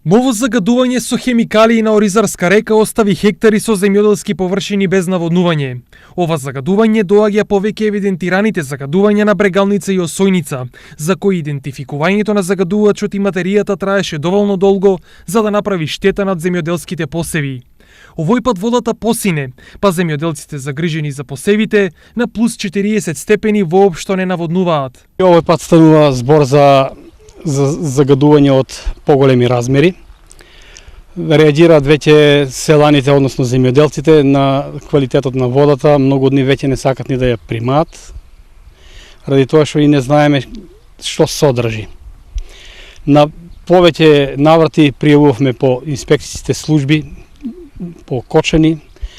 Ново загадување со хемикалии на Оризарска река остави хектари со земјоделски површини без наводнување. Ова загадување доаѓа повеќе евидентираните загадувања на Брегалница и Осојница, за кои идентификувањето на загадувачот и материјата траеше доволно долго за да направи штета над земјоделските посеви. Овој пат водата посине, па земјоделците загрижени за посевите на плюс 40 степени воопшто не наводнуваат. Овој пат станува збор за загадување од поголеми размери. Реагираат веќе селаните, односно земјоделците, на квалитетот на водата. Многу од нив веќе не сакат ни да ја примаат, ради тоа што и не знаеме што содржи. На повеќе наврати пријавувавме по инспекцијските служби, по Кочани.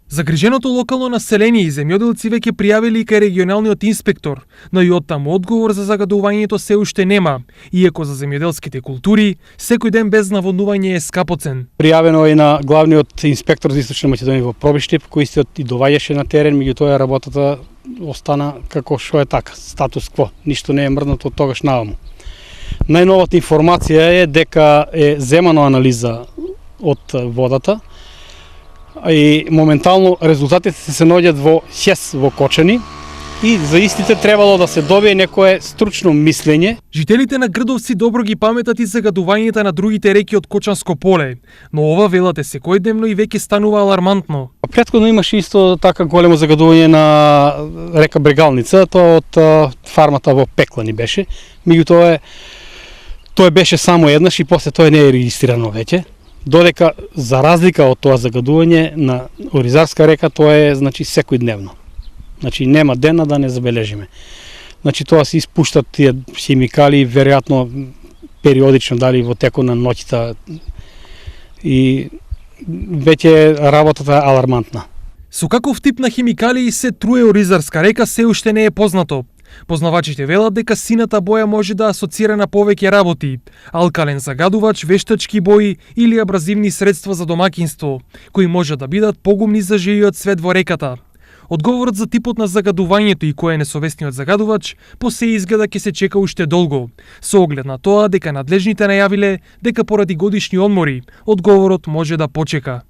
Загриженото локално население и земјоделци веќе пријавили и кај регионалниот инспектор, но и оттаму одговор за загадувањето се уште нема, иако за земјоделските култури секој ден без наводнување е скапоцен. Пријавено е на главниот инспектор за Источна Македонија во Пробиштип, кој истиот и доваѓаше на терен, меѓутоа работата остана како што е така, статус кво, ништо не е мрднато од тогаш наваму. Најновата информација е дека е земано анализа од водата, и моментално резултатите се наоѓаат во ХЕС во Кочани и за истите требало да се добие некое стручно мислење. Жителите на Грдовци добро ги паметат и загадувањата на другите реки од Кочанско поле, но ова велате секојдневно и веќе станува алармантно. Претходно имаше исто така големо загадување на река Брегалница, тоа од фармата во Пеклани беше. Меѓутоа тоа беше само еднаш и после тоа не е регистрирано веќе. Додека за разлика од тоа загадување на Оризарска река, тоа е секој дневно. Нема дена да не забележиме. Тоа се испуштат тие хемикали веројатно периодично, дали во текот на ноќта, и веќе работата е алармантна. Со каков тип на хемикалии се труе Оризарска река се уште не е познато. Познавачите велат дека сината боја може да асоцира на повеќе работи: алкален загадувач, вештачки бои или абразивни средства за домаќинство, кои може да бидат погумни за живиот свет во реката. Одговорот за типот на загадувањето и кој е несовесниот загадувач по се изгледа ќе се чека уште долго, со оглед на тоа дека надлежните најавиле дека поради годишни одмори одговорот може да почека.